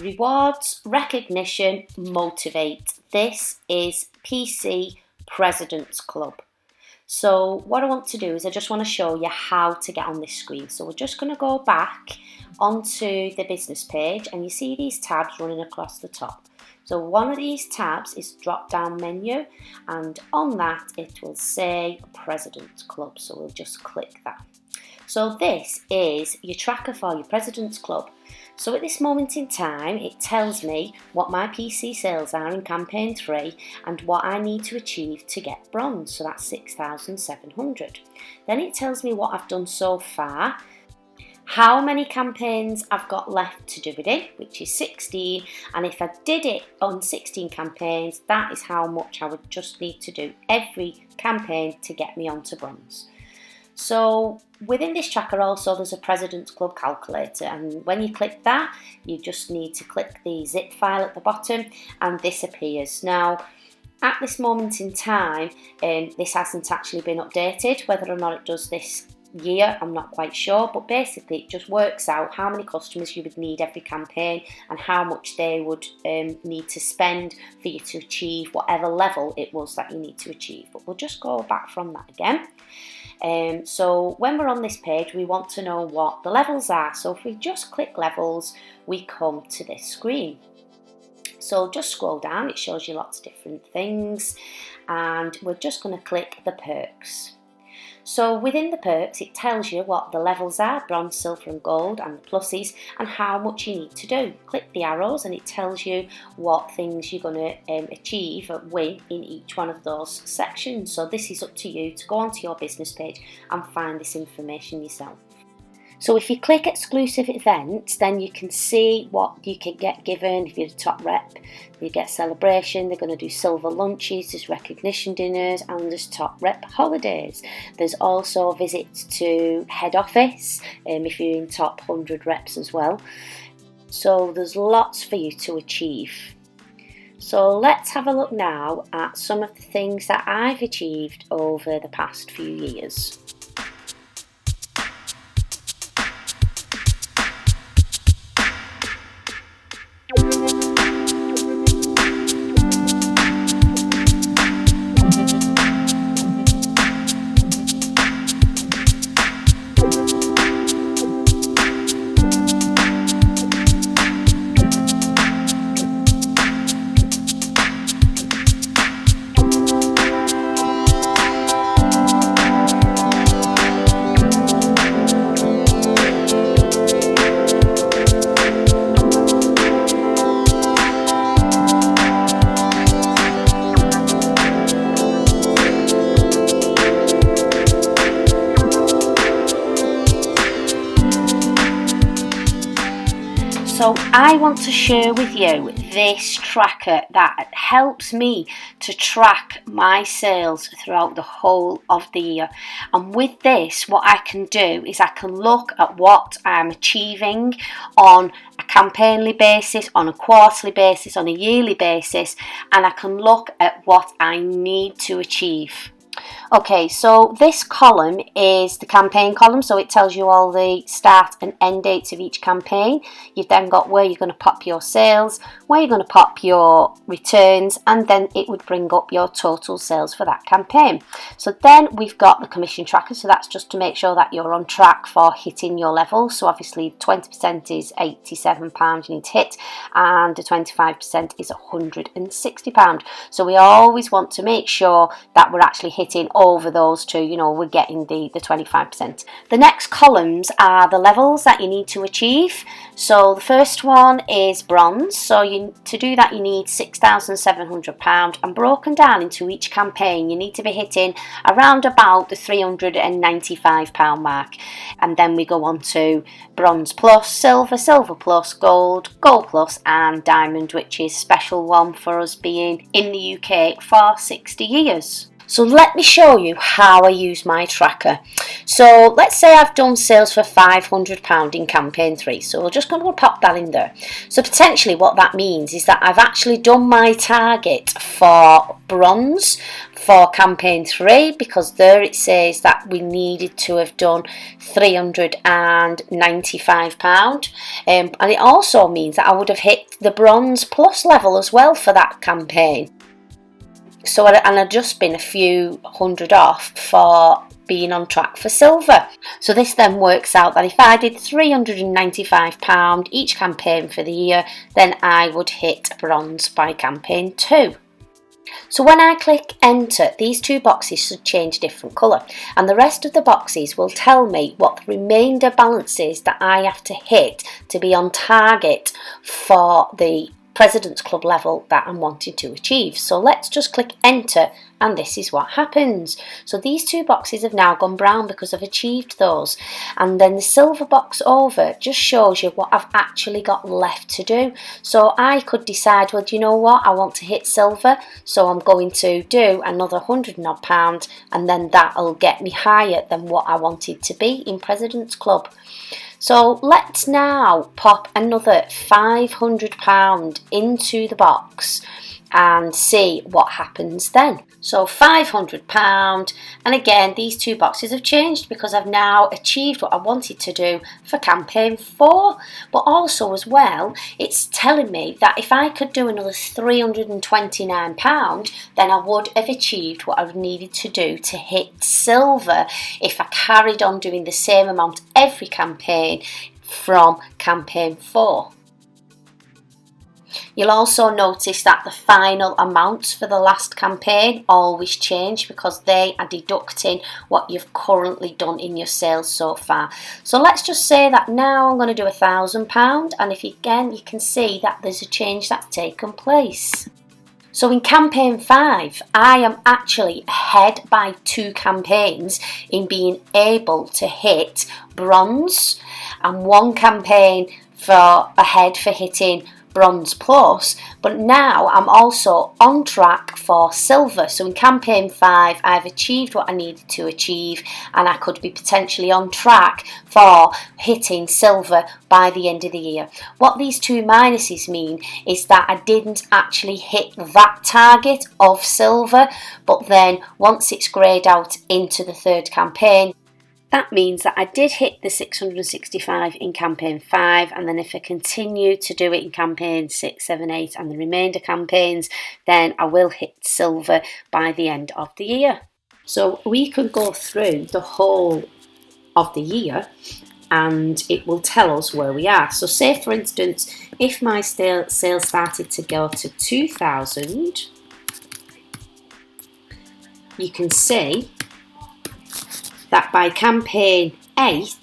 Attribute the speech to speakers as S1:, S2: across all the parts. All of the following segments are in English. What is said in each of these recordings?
S1: Rewards, recognition, motivate. This is PC Presidents Club. So what I want to do is I just want to show you how to get on this screen. So we're just going to go back onto the business page, and you see these tabs running across the top. So one of these tabs is drop down menu, and on that it will say Presidents Club. So we'll just click that. So this is your tracker for your Presidents Club. So at this moment in time, it tells me what my PC sales are in campaign 3 and what I need to achieve to get bronze. So that's 6,700. Then it tells me what I've done so far, how many campaigns I've got left to do it in, which is 16, and if I did it on 16 campaigns, that is how much I would just need to do every campaign to get me onto bronze. So within this tracker also there's a Presidents Club calculator, and when you click that you just need to click the zip file at the bottom and this appears. Now at this moment in time this hasn't actually been updated. Whether or not it does this year I'm not quite sure, but basically it just works out how many customers you would need every campaign and how much they would need to spend for you to achieve whatever level it was that you need to achieve. But we'll just go back from that again. So when we're on this page we want to know what the levels are. So if we just click levels we come to this screen. So just scroll down, it shows you lots of different things, and we're just going to click the perks. So within the perks it tells you what the levels are, bronze, silver and gold, and the pluses, and how much you need to do. Click the arrows and it tells you what things you're going to achieve or win in each one of those sections. So this is up to you to go onto your business page and find this information yourself. So if you click exclusive events, then you can see what you can get given. If you're the top rep, you get celebration. They're going to do silver lunches, there's recognition dinners, and there's top rep holidays. There's also visits to head office if you're in top 100 reps as well. So there's lots for you to achieve. So let's have a look now at some of the things that I've achieved over the past few years. So I want to share with you this tracker that helps me to track my sales throughout the whole of the year. And with this, what I can do is I can look at what I'm achieving on a campaignly basis, on a quarterly basis, on a yearly basis, and I can look at what I need to achieve. Okay, so this column is the campaign column, so it tells you all the start and end dates of each campaign. You've then got where you're going to pop your sales, where you're going to pop your returns, and then it would bring up your total sales for that campaign. So then we've got the commission tracker, so that's just to make sure that you're on track for hitting your level. So obviously 20% is £87 you need to hit, and the 25% is £160. So we always want to make sure that we're actually hitting over those two, we're getting the 25%. The next columns are the levels that you need to achieve. So the first one is bronze. So to do that you need £6,700, and broken down into each campaign you need to be hitting around about the £395 mark. And then we go on to bronze plus, silver, silver plus, gold, gold plus, and diamond, which is a special one for us being in the UK for 60 years. So let me show you how I use my tracker. So let's say I've done sales for £500 in campaign 3. So we're just going to pop that in there. So potentially what that means is that I've actually done my target for bronze for campaign 3, because there it says that we needed to have done £395. And it also means that I would have hit the bronze plus level as well for that campaign. So, and I'd just been a few hundred off for being on track for silver. So this then works out that if I did £395 each campaign for the year, then I would hit bronze by campaign 2. So when I click enter, these two boxes should change different colour, and the rest of the boxes will tell me what the remainder balance is that I have to hit to be on target for the Presidents Club level that I'm wanting to achieve. So let's just click enter, and this is what happens. So these two boxes have now gone brown because I've achieved those, and then the silver box over just shows you what I've actually got left to do. So I could decide, well, do you know what, I want to hit silver, so I'm going to do another £100 odd, and then that'll get me higher than what I wanted to be in Presidents Club. So let's now pop another £500 into the box and see what happens then. So £500, and again these two boxes have changed because I've now achieved what I wanted to do for campaign 4, but also as well it's telling me that if I could do another £329, then I would have achieved what I needed to do to hit silver if I carried on doing the same amount every campaign from campaign 4. You'll also notice that the final amounts for the last campaign always change because they are deducting what you've currently done in your sales so far. So let's just say that now I'm going to do £1,000, and if again you can see that there's a change that's taken place. So in campaign 5, I am actually ahead by 2 campaigns in being able to hit bronze, and 1 campaign for ahead for hitting bronze plus, but now I'm also on track for silver. So in campaign 5 I've achieved what I needed to achieve, and I could be potentially on track for hitting silver by the end of the year. What these two minuses mean is that I didn't actually hit that target of silver, but then once it's greyed out into the 3rd campaign, that means that I did hit the 665 in campaign 5, and then if I continue to do it in campaign 6, 7, 8 and the remainder campaigns, then I will hit silver by the end of the year. So we could go through the whole of the year and it will tell us where we are. So say for instance, if my sales started to go to 2,000, you can see that by campaign 8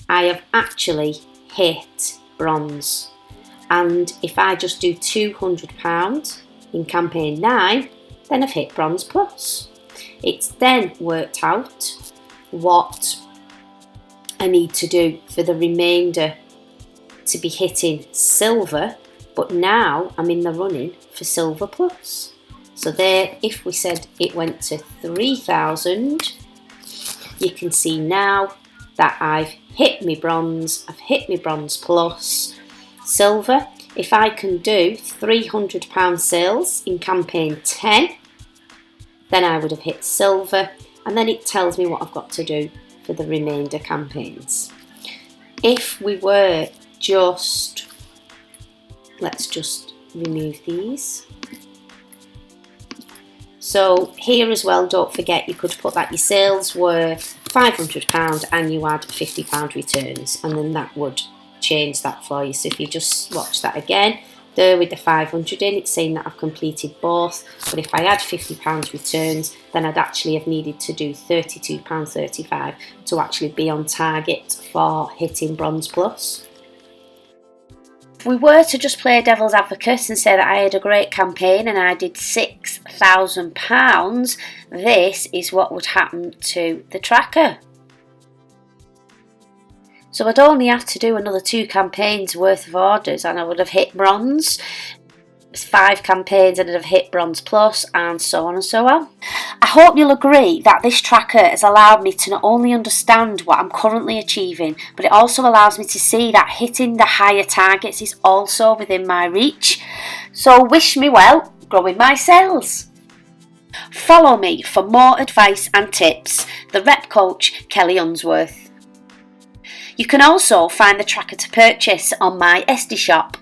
S1: I have actually hit bronze, and if I just do £200 in campaign 9, then I've hit bronze plus. It's then worked out what I need to do for the remainder to be hitting silver, but now I'm in the running for silver plus. So there, if we said it went to 3,000, you can see now that I've hit me bronze, I've hit me bronze plus, silver. If I can do £300 sales in campaign 10, then I would have hit silver, and then it tells me what I've got to do for the remainder campaigns. If we were just, let's just remove these. So here as well, don't forget you could put that your sales were £500 and you had £50 returns, and then that would change that for you. So if you just watch that again, there with the 500 in, it's saying that I've completed both, but if I had £50 returns, then I'd actually have needed to do £32.35 to actually be on target for hitting bronze plus. If we were to just play devil's advocate and say that I had a great campaign and I did £6,000, this is what would happen to the tracker. So I'd only have to do another 2 campaigns worth of orders and I would have hit bronze. 5 campaigns that have hit Bronze Plus, and so on and so on. I hope you'll agree that this tracker has allowed me to not only understand what I'm currently achieving, but it also allows me to see that hitting the higher targets is also within my reach. So wish me well growing my sales. Follow me for more advice and tips. The Rep Coach, Kelly Unsworth. You can also find the tracker to purchase on my Etsy shop.